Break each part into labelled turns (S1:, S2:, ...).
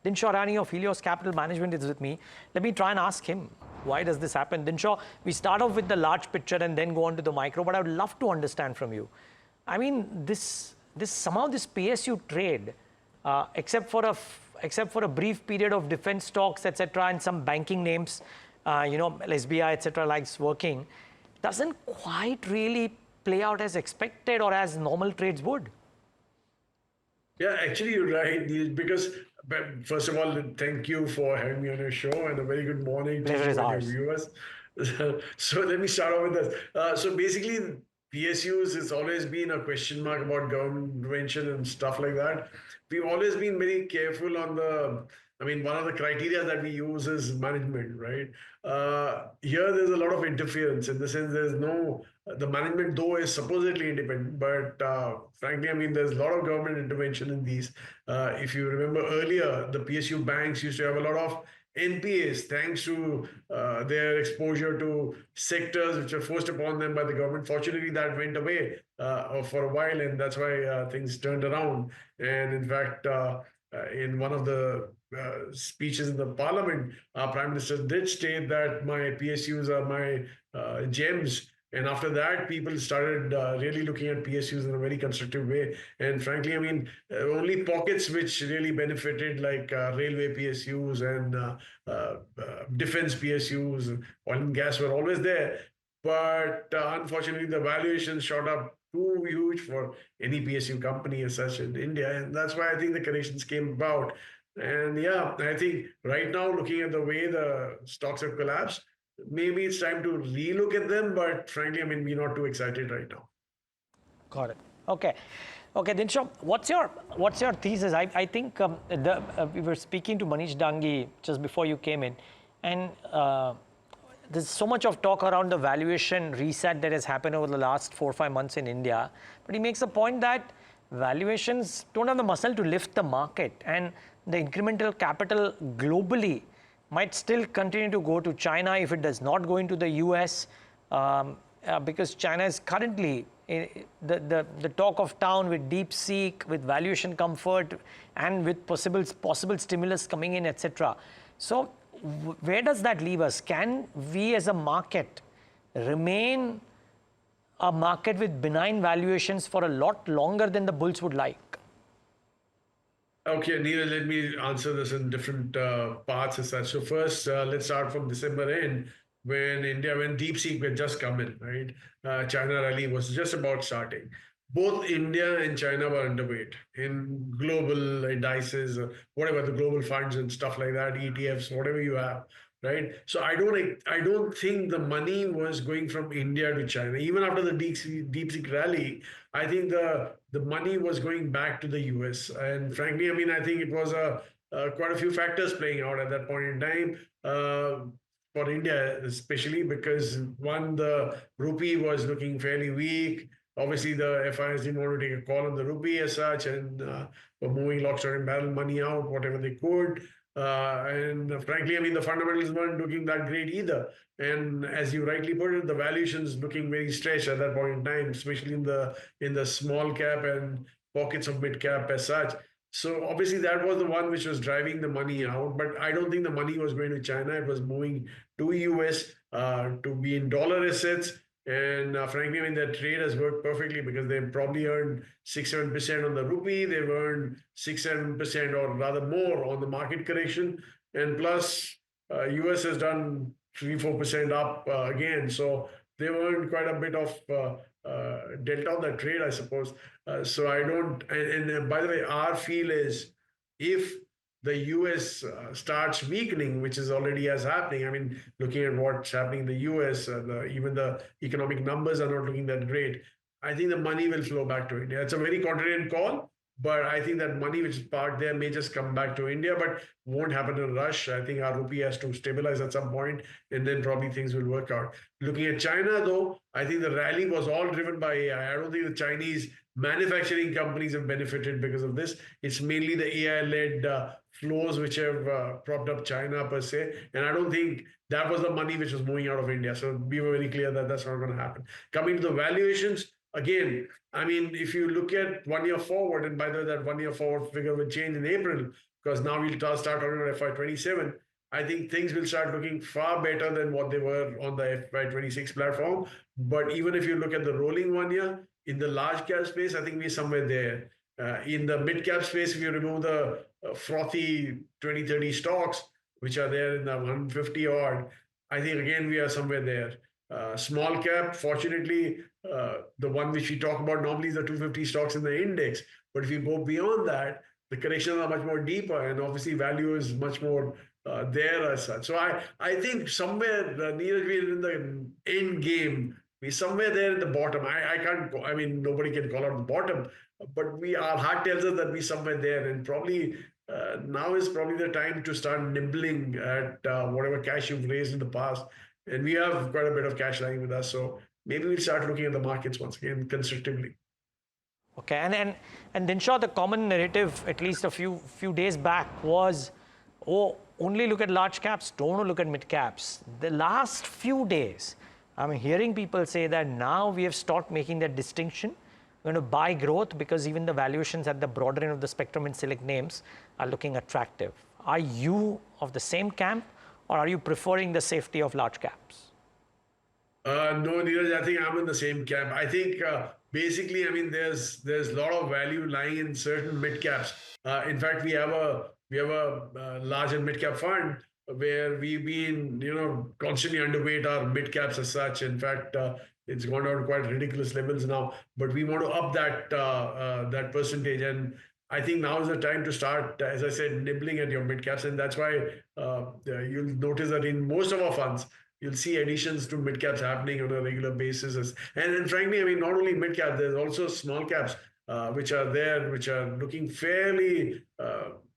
S1: Dinshaw Irani of Helios Capital Management is with me. Let me try and ask him, why does this happen? Dinshaw, we start off with the large picture and then go on to the micro, but I would love to understand from you. I mean, somehow this PSU trade, except for a brief period of defense stocks, etc., and some banking names, SBI, etc., likes working, doesn't quite really play out as expected or as normal trades would.
S2: Yeah, actually, you're right, Neil, because first of all, thank you for having me on your show and a very good morning to
S1: Pleasure is
S2: you and your
S1: ours.
S2: viewers. So let me start off with this. So basically, PSUs has always been a question mark about government intervention and stuff like that. We've always been very careful on one of the criteria that we use is management, right? Here, there's a lot of interference in the sense the management, though, is supposedly independent, but frankly, there's a lot of government intervention in these. If you remember earlier, the PSU banks used to have a lot of NPAs thanks to their exposure to sectors which were forced upon them by the government. Fortunately, that went away for a while, and that's why things turned around. And in fact, in one of the speeches in the parliament, our prime minister did state that my PSUs are my gems. And after that, people started really looking at PSUs in a very constructive way. And frankly, only pockets which really benefited, like railway PSUs and defense PSUs, oil and gas were always there. But unfortunately, the valuations shot up too huge for any PSU company as such in India. And that's why I think the corrections came about. And yeah, I think right now, looking at the way the stocks have collapsed, maybe it's time to relook at them. But frankly, we're not too excited right now.
S1: Got it. Okay. Dinshaw, what's your thesis? I think we were speaking to Manish Dangi just before you came in, and there's so much of talk around the valuation reset that has happened over the last 4 or 5 months in India. But he makes the point that valuations don't have the muscle to lift the market, and the incremental capital globally might still continue to go to China if it does not go into the US, because China is currently the talk of town with DeepSeek, with valuation comfort, and with possible stimulus coming in, etc. So where does that leave us? Can we as a market remain a market with benign valuations for a lot longer than the bulls would like?
S2: Okay, Neil, let me answer this in different parts as such. So first, let's start from December end, when DeepSeek had just come in, right? China rally was just about starting. Both India and China were underweight in global indices, whatever the global funds and stuff like that, ETFs, whatever you have, right? So I don't think the money was going from India to China. Even after the DeepSeek rally, I think the money was going back to the US. And frankly, I think it was quite a few factors playing out at that point in time. For India, especially because one, the rupee was looking fairly weak. Obviously, the FIs didn't want to take a call on the rupee as such, and were moving lock, stock, and barrel money out, whatever they could. And frankly, the fundamentals weren't looking that great either. And as you rightly put it, the valuations looking very stretched at that point in time, especially in the small cap and pockets of mid cap as such. So obviously that was the one which was driving the money out. But I don't think the money was going to China. It was moving to US to be in dollar assets. And frankly, that trade has worked perfectly because they've probably earned 6-7% on the rupee. They've earned 6-7% or rather more on the market correction. And plus, US has done 3-4% up again. So they've earned quite a bit of delta on that trade, I suppose. So I don't, and by the way, our feel is if the US starts weakening, which is already as happening. Looking at what's happening in the US, even the economic numbers are not looking that great. I think the money will flow back to India. It's a very contrarian call, but I think that money which is parked there may just come back to India, but won't happen in a rush. I think our rupee has to stabilize at some point, and then probably things will work out. Looking at China, though, I think the rally was all driven by AI. I don't think the Chinese manufacturing companies have benefited because of this. It's mainly the AI-led flows which have propped up China per se. And I don't think that was the money which was moving out of India. So we were very clear that that's not going to happen. Coming to the valuations, again, if you look at 1 year forward, and by the way, that 1 year forward figure will change in April, because now we'll start talking about FY27. I think things will start looking far better than what they were on the FY26 platform. But even if you look at the rolling 1 year, in the large cap space, I think we're somewhere there. In the mid cap space, if you remove the frothy 2030 stocks, which are there in the 150 odd, I think again we are somewhere there. Small cap, fortunately, the one which we talk about normally is the 250 stocks in the index. But if you go beyond that, the corrections are much more deeper, and obviously value is much more there as such. So I think somewhere near we're in the end game. We're somewhere there at the bottom. I can't. I mean, nobody can call out the bottom, but our heart tells us that we're somewhere there, and probably now is probably the time to start nibbling at whatever cash you've raised in the past. And we have quite a bit of cash lying with us, so maybe we'll start looking at the markets once again constructively.
S1: Okay, and Dinshaw, the common narrative, at least a few days back, was, oh, only look at large caps, don't look at mid caps. The last few days, I'm hearing people say that now we have stopped making that distinction. We're going to buy growth because even the valuations at the broader end of the spectrum in select names are looking attractive. Are you of the same camp, or are you preferring the safety of large caps?
S2: No, Neeraj, I think I'm in the same camp. I think basically, I mean, there's a lot of value lying in certain mid caps. In fact, we have a large and mid cap fund where we've been, constantly underweight our mid caps as such. In fact, it's gone down to quite ridiculous levels now. But we want to up that percentage, and I think now is the time to start, as I said, nibbling at your mid caps, and that's why you'll notice that in most of our funds, you'll see additions to mid caps happening on a regular basis. And frankly, I mean, not only mid cap, there's also small caps which are there, which are looking fairly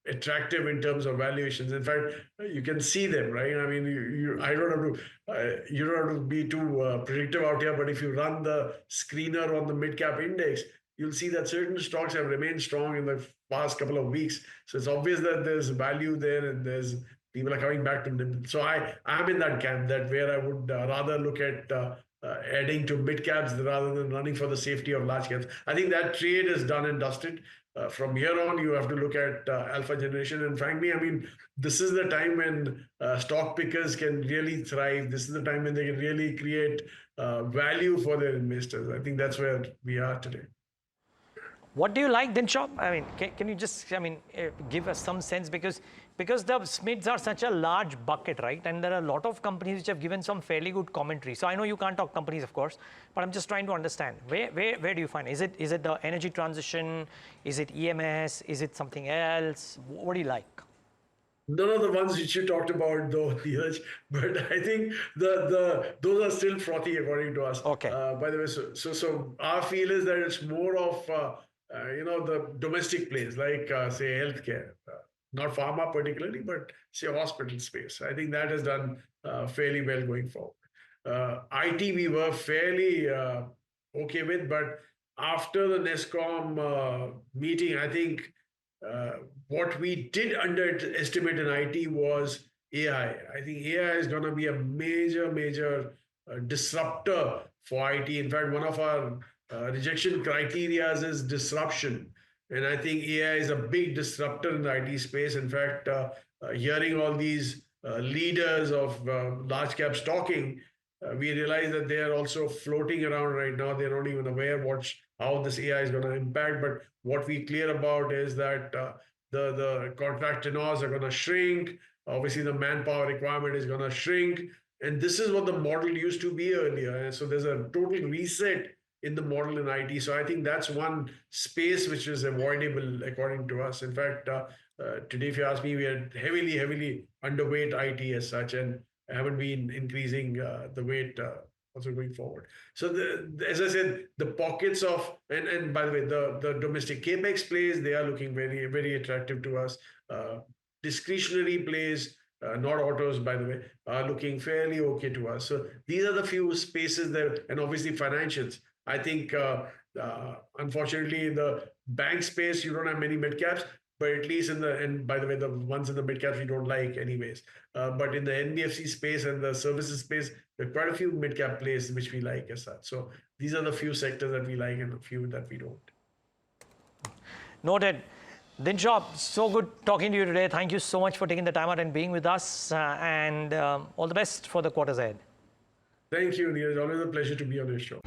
S2: attractive in terms of valuations. In fact, you can see them, right? I mean, you don't have to be too predictive out here, but if you run the screener on the mid cap index, you'll see that certain stocks have remained strong in the past couple of weeks. So it's obvious that there's value there, and there's people are coming back to them. So I'm in that camp, that where I would rather look at adding to mid caps rather than running for the safety of large caps. I think that trade is done and dusted. From here on, you have to look at alpha generation. And frankly, I mean, this is the time when stock pickers can really thrive. This is the time when they can really create value for their investors. I think that's where we are today.
S1: What do you like, Dinshaw? I mean, can you just, give us some sense, because the SMIDs are such a large bucket, right? And there are a lot of companies which have given some fairly good commentary. So I know you can't talk companies, of course, but I'm just trying to understand. Where do you find? Is it the energy transition? Is it EMS? Is it something else? What do you like?
S2: None of the ones which you talked about, though, Neeraj, but I think those are still frothy according to us.
S1: Okay.
S2: By the way, so our feel is that it's more of the domestic plays, like say healthcare, not pharma particularly, but say hospital space. I think that has done fairly well going forward. IT we were fairly okay with, but after the NESCOM meeting, I think what we did underestimate in IT was AI. I think AI is going to be a major disruptor for IT. In fact, one of our rejection criteria is disruption. And I think AI is a big disruptor in the IT space. In fact, hearing all these leaders of large caps talking, we realize that they are also floating around right now. They're not even aware how this AI is going to impact. But what we're clear about is that the contract tenors are going to shrink. Obviously, the manpower requirement is going to shrink. And this is what the model used to be earlier. And so there's a total reset in the model in IT. So I think that's one space which is avoidable according to us. In fact, today, if you ask me, we are heavily underweight IT as such, and haven't been increasing the weight also going forward. So as I said, the pockets of, and by the way, the domestic capex plays, they are looking very attractive to us. Discretionary plays, not autos, by the way, are looking fairly okay to us. So these are the few spaces that, and obviously financials. I think, unfortunately, in the bank space, you don't have many mid caps, but at least and by the way, the ones in the mid caps we don't like anyways. But in the NBFC space and the services space, there are quite a few mid cap plays which we like as such. So these are the few sectors that we like and a few that we don't.
S1: Noted. Dinshaw, so good talking to you today. Thank you so much for taking the time out and being with us, and all the best for the quarters ahead.
S2: Thank you, Neil. It's always a pleasure to be on your show.